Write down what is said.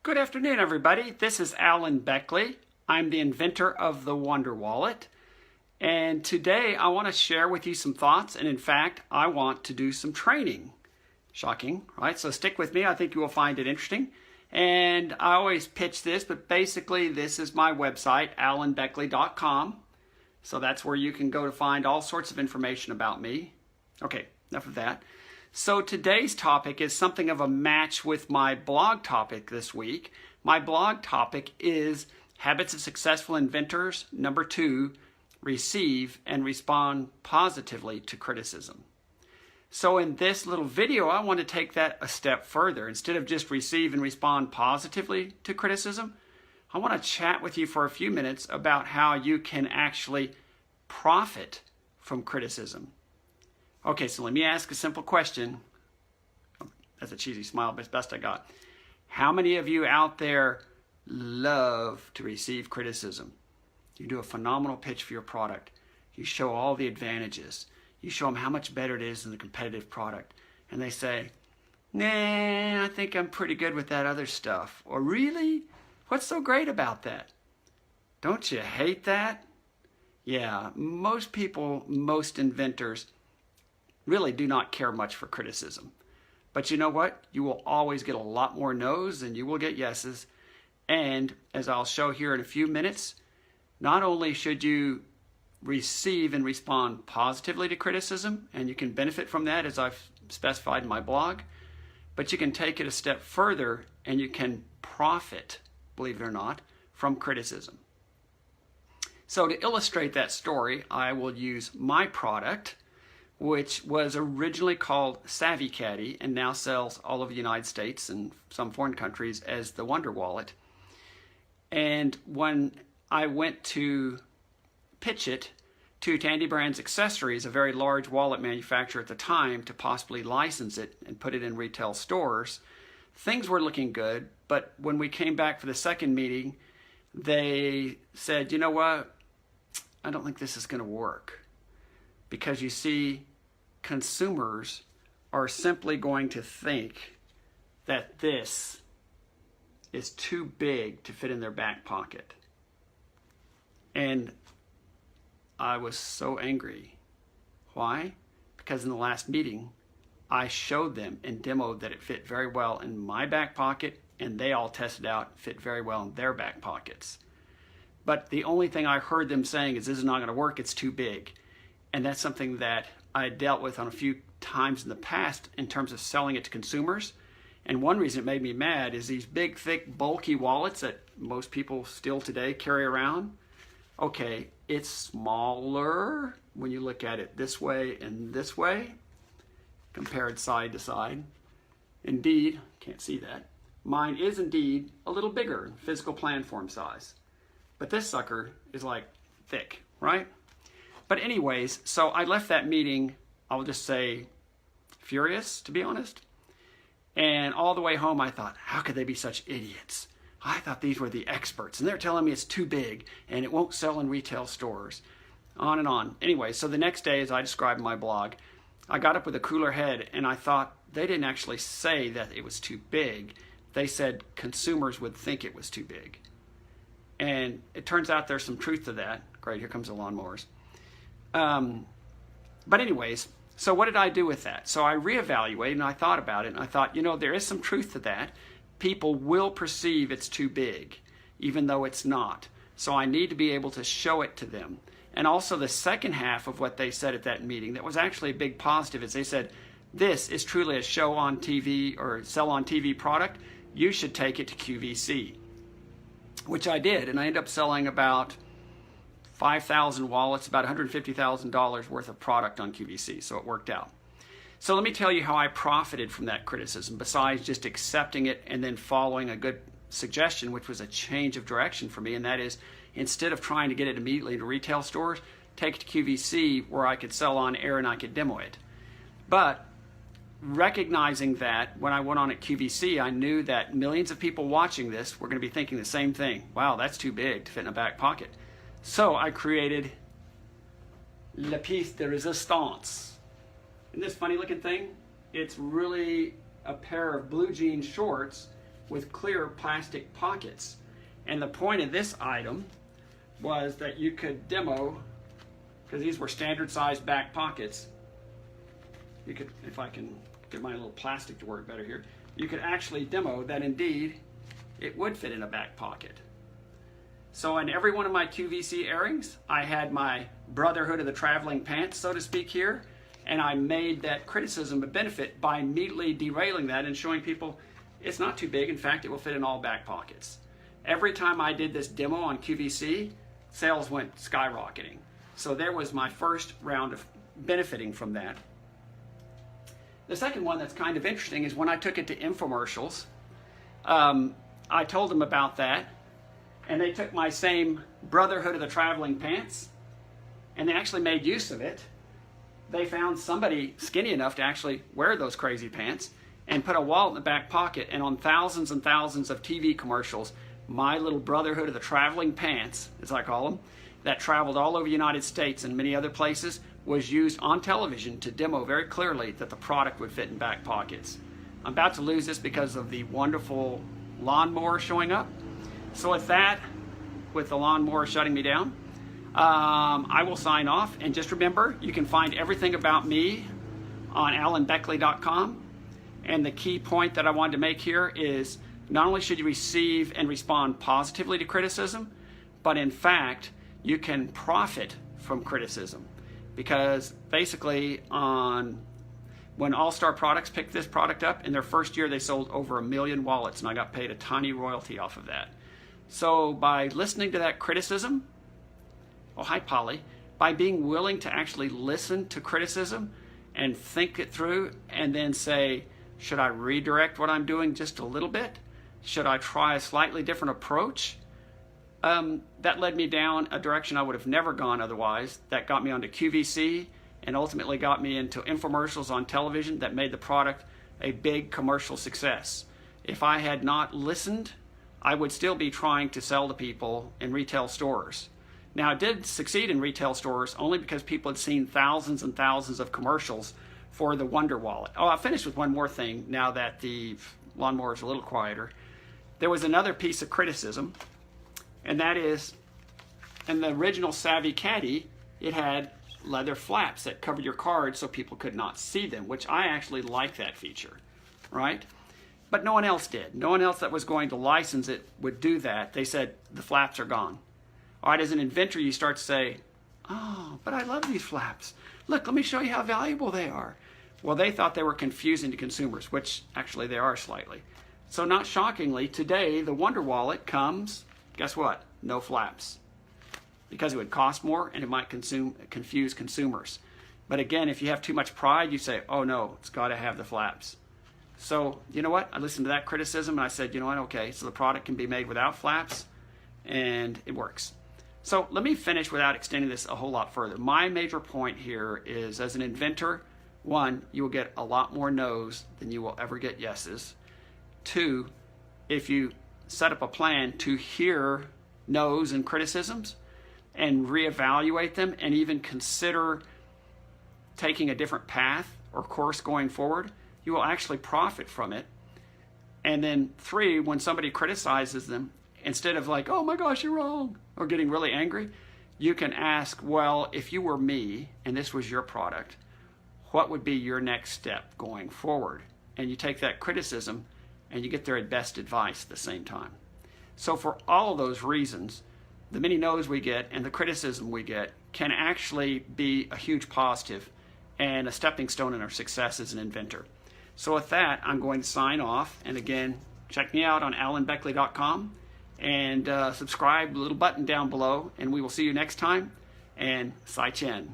Good afternoon, everybody. This is Alan Beckley. I'm the inventor of the Wonder Wallet. And today I want to share with you some thoughts. And in fact, I want to do some training. Shocking, right? So stick with me. I think you will find it interesting. And I always pitch this, but basically this is my website, alanbeckley.com. So that's where you can go to find all sorts of information about me. Okay, enough of that. So today's topic is something of a match with my blog topic this week. My blog topic is Habits of Successful Inventors. Number 2, receive and respond positively to criticism. So in this little video, I want to take that a step further. Instead of just receive and respond positively to criticism, I want to chat with you for a few minutes about how you can actually profit from criticism. Okay, so let me ask a simple question. That's a cheesy smile, but it's best I got. How many of you out there love to receive criticism? You do a phenomenal pitch for your product. You show all the advantages. You show them how much better it is than the competitive product. And they say, nah, I think I'm pretty good with that other stuff. Or really? What's so great about that? Don't you hate that? Yeah, most people, most inventors, really do not care much for criticism. But you know what? You will always get a lot more no's than you will get yeses. And as I'll show here in a few minutes, not only should you receive and respond positively to criticism, and you can benefit from that as I've specified in my blog, but you can take it a step further and you can profit, believe it or not, from criticism. So to illustrate that story, I will use my product, which was originally called Savvy Caddy and now sells all over the United States and some foreign countries as the Wonder Wallet. And when I went to pitch it to Tandy Brands Accessories, a very large wallet manufacturer at the time, to possibly license it and put it in retail stores, things were looking good. But when we came back for the second meeting, they said, you know what? I don't think this is going to work. Because you see, consumers are simply going to think that this is too big to fit in their back pocket. And I was so angry. Why? Because in the last meeting, I showed them and demoed that it fit very well in my back pocket, and they all tested out, fit very well in their back pockets. But the only thing I heard them saying is, this is not going to work, it's too big. And that's something that I dealt with on a few times in the past in terms of selling it to consumers. And one reason it made me mad is these big, thick, bulky wallets that most people still today carry around. Okay, it's smaller when you look at it this way and this way, compared side to side. Indeed, can't see that. Mine is indeed a little bigger in physical planform size. But this sucker is like thick, right? But anyways, so I left that meeting, I'll just say, furious, to be honest. And all the way home, I thought, how could they be such idiots? I thought these were the experts, and they're telling me it's too big, and it won't sell in retail stores. On and on. Anyway, so the next day, as I described in my blog, I got up with a cooler head, and I thought they didn't actually say that it was too big. They said consumers would think it was too big. And it turns out there's some truth to that. Great, here comes the lawnmowers. But anyways, so what did I do with that? So I reevaluated and I thought about it, and I thought, you know, there is some truth to that. People will perceive it's too big, even though it's not. So I need to be able to show it to them. And also the second half of what they said at that meeting that was actually a big positive is they said, this is truly a show on TV or sell on TV product. You should take it to QVC, which I did. And I ended up selling about 5,000 wallets, about $150,000 worth of product on QVC, so it worked out. So let me tell you how I profited from that criticism, besides just accepting it and then following a good suggestion, which was a change of direction for me, and that is, instead of trying to get it immediately to retail stores, take it to QVC where I could sell on air and I could demo it. But recognizing that when I went on at QVC, I knew that millions of people watching this were going to be thinking the same thing. Wow, that's too big to fit in a back pocket. So I created la pièce de résistance. Isn't this funny looking thing? It's really a pair of blue jean shorts with clear plastic pockets. And the point of this item was that you could demo, because these were standard sized back pockets. You could, if I can get my little plastic to work better here, you could actually demo that indeed it would fit in a back pocket. So in every one of my QVC airings, I had my Brotherhood of the Traveling Pants, so to speak, here, and I made that criticism a benefit by immediately derailing that and showing people it's not too big. In fact, it will fit in all back pockets. Every time I did this demo on QVC, sales went skyrocketing. So there was my first round of benefiting from that. The second one that's kind of interesting is when I took it to infomercials, I told them about that, and they took my same Brotherhood of the Traveling Pants, and they actually made use of it. They found somebody skinny enough to actually wear those crazy pants and put a wallet in the back pocket, and on thousands and thousands of TV commercials, my little Brotherhood of the Traveling Pants, as I call them, that traveled all over the United States and many other places, was used on television to demo very clearly that the product would fit in back pockets. I'm about to lose this because of the wonderful lawnmower showing up. So with that, with the lawnmower shutting me down, I will sign off. And just remember, you can find everything about me on alanbeckley.com. And the key point that I wanted to make here is not only should you receive and respond positively to criticism, but in fact, you can profit from criticism. Because basically when All-Star Products picked this product up, in their first year they sold over 1 million wallets, and I got paid a tiny royalty off of that. So by listening to that criticism, oh hi Polly, by being willing to actually listen to criticism and think it through and then say, should I redirect what I'm doing just a little bit? Should I try a slightly different approach? That led me down a direction I would have never gone otherwise. That got me onto QVC and ultimately got me into infomercials on television that made the product a big commercial success. If I had not listened, I would still be trying to sell to people in retail stores. Now, it did succeed in retail stores only because people had seen thousands and thousands of commercials for the Wonder Wallet. Oh, I'll finish with one more thing now that the lawnmower is a little quieter. There was another piece of criticism, and that is, in the original Savvy Caddy, it had leather flaps that covered your card so people could not see them, which I actually like that feature, right? But no one else did. No one else that was going to license it would do that. They said, the flaps are gone. All right, as an inventor, you start to say, oh, but I love these flaps. Look, let me show you how valuable they are. Well, they thought they were confusing to consumers, which actually they are slightly. So not shockingly, today the Wonder Wallet comes, guess what? No flaps. Because it would cost more and it might confuse consumers. But again, if you have too much pride, you say, oh no, it's got to have the flaps. So, you know what? I listened to that criticism and I said, you know what? Okay, so the product can be made without flaps and it works. So let me finish without extending this a whole lot further. My major point here is, as an inventor, one, you will get a lot more no's than you will ever get yeses. Two, if you set up a plan to hear no's and criticisms and reevaluate them and even consider taking a different path or course going forward, you will actually profit from it. And then three, when somebody criticizes them, instead of like, oh my gosh, you're wrong, or getting really angry, you can ask, well, if you were me and this was your product, what would be your next step going forward? And you take that criticism and you get their best advice at the same time. So for all of those reasons, the many no's we get and the criticism we get can actually be a huge positive and a stepping stone in our success as an inventor. So with that, I'm going to sign off. And again, check me out on alanbeckley.com and subscribe, the little button down below, and we will see you next time. And Sai Chen.